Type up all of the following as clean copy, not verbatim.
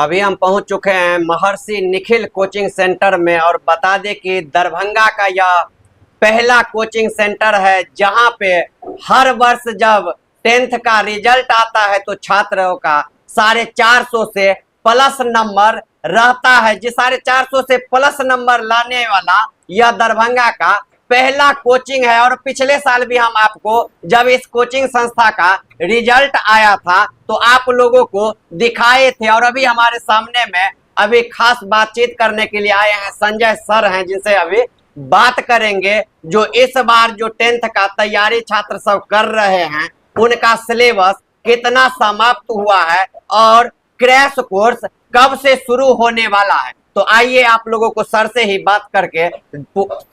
अभी हम पहुंच चुके हैं महर्षि निखिल कोचिंग सेंटर में और बता दें कि दरभंगा का यह पहला कोचिंग सेंटर है जहां पे हर वर्ष जब 10th का रिजल्ट आता है तो छात्रों का 450 से प्लस नंबर रहता है। जिस 450 से प्लस नंबर लाने वाला यह दरभंगा का पहला कोचिंग है। और पिछले साल भी हम आपको जब इस कोचिंग संस्था का रिजल्ट आया था तो आप लोगों को दिखाए थे। और अभी हमारे सामने में अभी खास बातचीत करने के लिए आए हैं संजय सर हैं, जिनसे अभी बात करेंगे जो इस बार जो 10th का तैयारी छात्र सब कर रहे हैं उनका सिलेबस कितना समाप्त हुआ है और क्रैश कोर्स कब से शुरू होने वाला है। तो आइए आप लोगों को सर से ही बात करके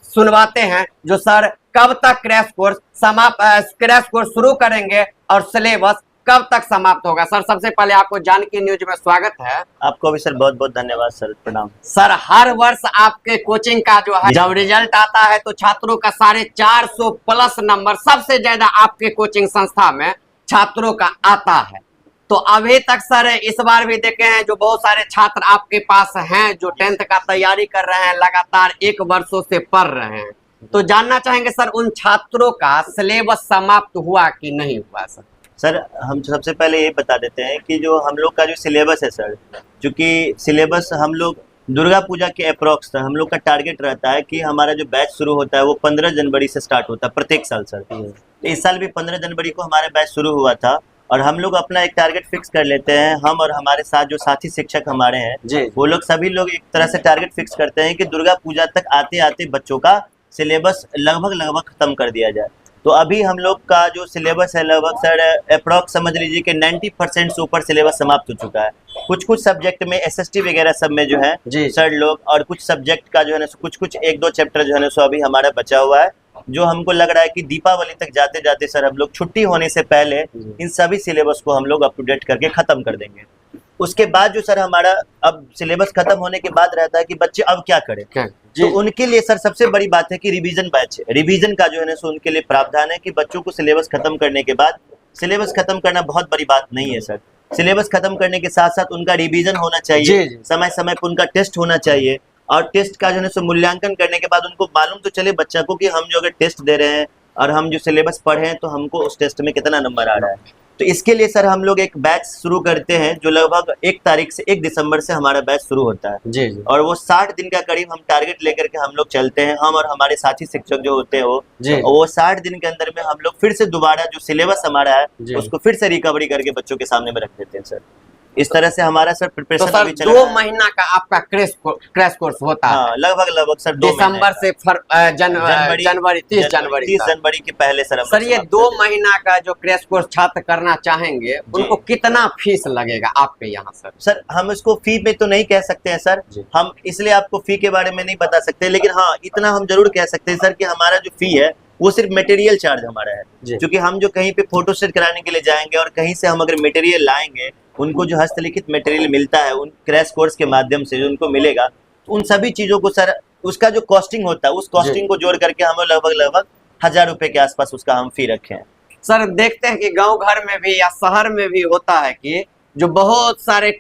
सुनवाते हैं जो सर कब तक क्रैश कोर्स शुरू करेंगे और सिलेबस कब तक समाप्त होगा। सर सबसे पहले आपको जानकी न्यूज में स्वागत है। आपको भी सर बहुत बहुत धन्यवाद सर, प्रणाम। सर हर वर्ष आपके कोचिंग का जो है जब रिजल्ट आता है तो छात्रों का 450 प्लस नंबर सबसे ज्यादा आपके कोचिंग संस्था में छात्रों का आता है। तो अभी तक सर इस बार भी देखे हैं जो बहुत सारे छात्र आपके पास हैं जो 10th का तैयारी कर रहे हैं, लगातार 1 वर्षों से पढ़ रहे हैं। तो जानना चाहेंगे सर उन छात्रों का सिलेबस समाप्त हुआ कि नहीं हुआ। सर हम सबसे पहले ये बता देते हैं कि जो हम लोग का जो सिलेबस है सर, चूँकि सिलेबस हम लोग दुर्गा पूजा के अप्रॉक्स हम लोग का टारगेट रहता है कि हमारा जो बैच शुरू होता है वो 15 जनवरी से स्टार्ट होता है प्रत्येक साल सर। तो इस साल भी 15 जनवरी को हमारा बैच शुरू हुआ था और हम लोग अपना एक टारगेट फिक्स कर लेते हैं। हम और हमारे साथ जो साथी शिक्षक हमारे हैं वो लोग सभी लोग एक तरह से टारगेट फिक्स करते हैं कि दुर्गा पूजा तक आते आते बच्चों का सिलेबस लगभग खत्म कर दिया जाए। तो अभी हम लोग का जो सिलेबस है लगभग सर अप्रॉक्स समझ लीजिए कि 90% से ऊपर सिलेबस समाप्त हो चुका है। कुछ सब्जेक्ट में SST वगैरह सब में जो है सर लोग, और कुछ सब्जेक्ट का जो है ना कुछ 1-2 चैप्टर जो है ना सो अभी हमारा बचा हुआ है, जो हमको लग रहा है कि दीपावली तक जाते जाते सर हम लोग छुट्टी होने से पहले इन सभी सिलेबस को हम लोग अप टू डेट करके खत्म कर देंगे। उसके बाद जो सर हमारा अब सिलेबस खत्म होने के बाद रहता है कि बच्चे अब क्या करें। तो उनके लिए सर सबसे बड़ी बात है कि रिवीजन बैच है। रिवीजन का जो है ना सो उनके लिए प्रावधान है कि बच्चों को सिलेबस खत्म करने के बाद, सिलेबस खत्म करना बहुत बड़ी बात नहीं है सर। सिलेबस खत्म करने के साथ साथ उनका रिवीजन होना चाहिए, समय समय पर उनका टेस्ट होना चाहिए। और टेस्ट का जो है सो मूल्यांकन करने के बाद उनको मालूम तो चले बच्चा को कि हम जो अगर टेस्ट दे रहे हैं और हम जो सिलेबस पढ़े हैं तो हमको उस टेस्ट में कितना नंबर आ रहा है। तो इसके लिए सर हम लोग एक बैच शुरू करते हैं जो लगभग 1 तारीख से 1 दिसंबर से हमारा बैच शुरू होता है। जी। और वो 60 दिन का करीब हम टारगेट लेकर के हम लोग चलते हैं। हम और हमारे साथी शिक्षक जो होते हैं वो 60 दिन के अंदर में हम लोग फिर से दोबारा जो सिलेबस हमारा है उसको फिर से रिकवरी करके बच्चों के सामने में रख देते हैं सर। इस तरह से हमारा सर प्रिपरेशन तो सर 2 महीना का आपका क्रैश कोर्स होता है। लगभग सर दिसंबर से जनवरी 30 जनवरी के पहले सर ये 2 महीना का जो क्रैश कोर्स छात्र करना चाहेंगे उनको कितना फीस लगेगा आपके यहाँ सर? सर हम इसको फी में तो नहीं कह सकते हैं सर, हम इसलिए आपको फी के बारे में नहीं बता सकते, लेकिन हाँ इतना हम जरूर कह सकते हैं सर कि हमारा जो फी है वो सिर्फ मटेरियल चार्ज हमारा है। क्योंकि हम जो कहीं पे फोटो सेट कराने के लिए जाएंगे और कहीं से हम अगर मटेरियल लाएंगे, उनको जो हस्तलिखित मटेरियल मिलता है उन क्रैश कोर्स के माध्यम से जो उनको मिलेगा, तो उन सभी चीजों को सर उसका जो कॉस्टिंग होता है उस कॉस्टिंग को जोड़ करके हम लगभग 1000 रुपए के आसपास उसका हम फी रखे हैं। सर देखते हैं कि गाँव घर में भी या शहर में भी होता है कि जो बहुत सारे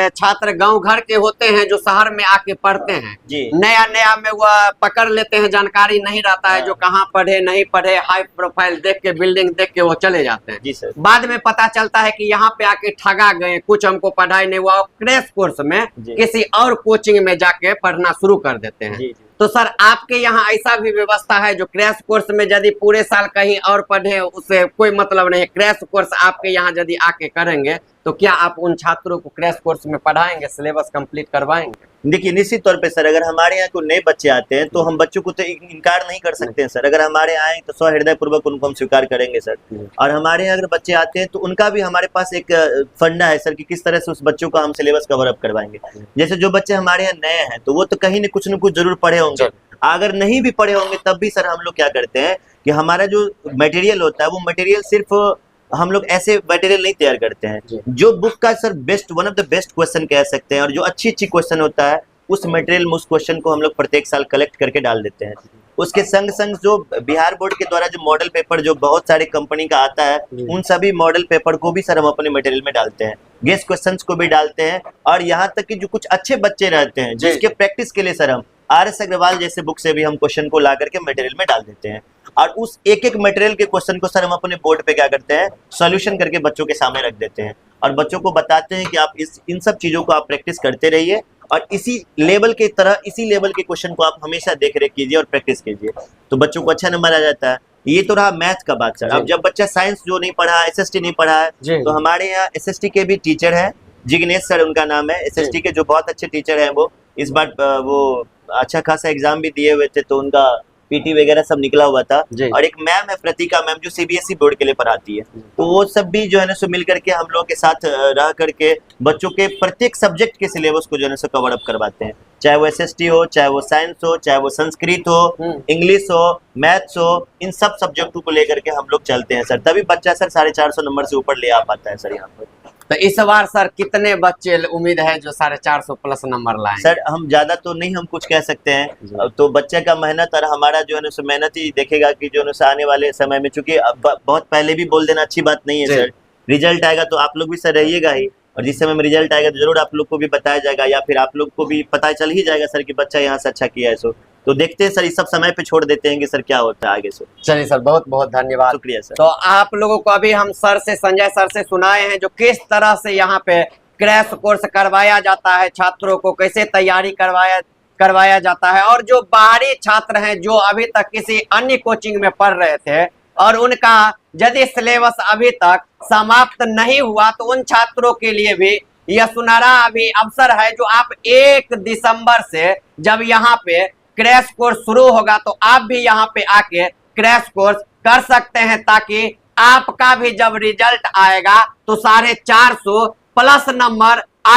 छात्र गांव घर के होते हैं जो शहर में आके पढ़ते हैं, नया में वह पकड़ लेते हैं, जानकारी नहीं रहता है जो कहाँ पढ़े नहीं पढ़े, हाई प्रोफाइल देख के बिल्डिंग देख के वो चले जाते हैं। जी सर। बाद में पता चलता है कि यहाँ पे आके ठगा गए, कुछ हमको पढ़ाई नहीं हुआ, क्रैश कोर्स में किसी और कोचिंग में जाके पढ़ना शुरू कर देते हैं। तो सर आपके यहाँ ऐसा भी व्यवस्था है जो क्रैश कोर्स में यदि पूरे साल कहीं और पढ़े उससे कोई मतलब नहीं, क्रैश कोर्स आपके यहाँ यदि आके करेंगे तो क्या आप उन छात्रों को क्रैश कोर्स में पढ़ाएंगे, सिलेबस कंप्लीट करवाएंगे? देखिए निश्चित तौर पे सर अगर हमारे यहाँ कोई नए बच्चे आते हैं तो हम बच्चों को तो इनकार नहीं कर सकते हैं सर। अगर हमारे आए तो सहृदय पूर्वक उनको हम स्वीकार करेंगे सर। और हमारे यहाँ अगर बच्चे आते हैं तो उनका भी हमारे पास एक फंडा है सर कि किस तरह से उस बच्चों का हम सिलेबस कवर अप करवाएंगे। जैसे जो बच्चे हमारे यहाँ नए हैं तो वो तो कहीं न कुछ जरूर पढ़े होंगे, अगर नहीं भी पढ़े होंगे तब भी सर हम लोग क्या करते हैं कि हमारा जो मटेरियल होता है वो मटेरियल सिर्फ हम लोग ऐसे मटेरियल नहीं तैयार करते हैं, जो बुक का sir best one of the best question कह सकते हैं और जो अच्छी क्वेश्चन होता है उस मटेरियल में उस क्वेश्चन को हम लोग प्रत्येक साल कलेक्ट करके डाल देते हैं। उसके संग संग जो बिहार बोर्ड के द्वारा जो मॉडल पेपर जो बहुत सारी कंपनी का आता है उन सभी मॉडल पेपर को भी सर हम अपने मटेरियल में डालते हैं, गेस्ट क्वेश्चंस को भी डालते हैं, और यहाँ तक कि जो कुछ अच्छे बच्चे रहते हैं जिसके प्रैक्टिस के लिए सर हम RS अग्रवाल जैसे बुक से भी हम क्वेश्चन को ला करके मटेरियल में डाल देते हैं, और उस एक एक मटेरियल के क्वेश्चन को सर हम अपने बोर्ड पे क्या करते हैं, सॉल्यूशन करके बच्चों के सामने रख देते हैं, और बच्चों को बताते हैं कि आप इन सब चीजों को आप प्रैक्टिस करते रहिए, और इसी लेवल के क्वेश्चन को आप हमेशा देख रेख कीजिए और प्रैक्टिस कीजिए, तो बच्चों को अच्छा नंबर आ जाता है। ये तो रहा मैथ का बात सर। अब जब बच्चा साइंस जो नहीं पढ़ा, SST नहीं पढ़ा है, तो हमारे यहाँ SST के भी टीचर हैं, जिग्नेश सर उनका नाम है, SST के जो बहुत अच्छे टीचर हैं, वो इस बार वो अच्छा खासा एग्जाम भी दिए हुए थे, तो उनका PT वगैरह सब निकला हुआ था। और एक मैम है प्रतिका मैम, जो CBSE बोर्ड के लिए पढ़ाती है, तो वो सब भी जो है ना सो मिल करके हम लोग के साथ रह करके बच्चों के प्रत्येक सब्जेक्ट के सिलेबस को जो है ना सो कवर अप करवाते हैं, चाहे वो SST हो, चाहे वो साइंस हो, चाहे वो संस्कृत हो, इंग्लिश हो, मैथ्स हो, इन सब सब्जेक्टों को लेकर के हम लोग चलते हैं सर, तभी बच्चा सर 450 नंबर से ऊपर ले आ पाता है सर यहाँ पर। तो इस बार सर कितने बच्चे उम्मीद है जो 450 प्लस नंबर लाएंगे? सर हम ज्यादा तो नहीं हम कुछ कह सकते हैं, तो बच्चे का मेहनत और हमारा जो है ना मेहनत ही देखेगा कि जो है आने वाले समय में, चूंकि बहुत पहले भी बोल देना अच्छी बात नहीं है सर, रिजल्ट आएगा तो आप लोग भी सर रहिएगा ही, और जिस समय में रिजल्ट आएगा तो जरूर आप लोग को भी बताया जाएगा, या फिर आप लोग को भी पता चल ही जाएगा सर कि बच्चा यहाँ से अच्छा किया है। सो तो देखते हैं सर, इस सब समय पे छोड़ देते हैं कि सर क्या होता है आगे से। चलिए सर, बहुत बहुत धन्यवाद, शुक्रिया सर। तो आप लोगों को अभी हम संजय सर से सुनाए हैं जो किस तरह से यहाँ पे क्रैश कोर्स करवाया जाता है, छात्रों को कैसे तैयारी करवाया जाता है, और जो बाहरी छात्र हैं जो अभी तक किसी अन्य कोचिंग में पढ़ रहे थे और उनका यदि सिलेबस अभी तक समाप्त नहीं हुआ, तो उन छात्रों के लिए भी यह सुनहरा अभी अवसर है जो आप 1 दिसंबर से जब यहाँ पे क्रैश कोर्स शुरू होगा तो आप भी यहाँ पे आके क्रैश कोर्स कर सकते हैं, ताकि आपका भी जब रिजल्ट आएगा तो 450 प्लस नंबर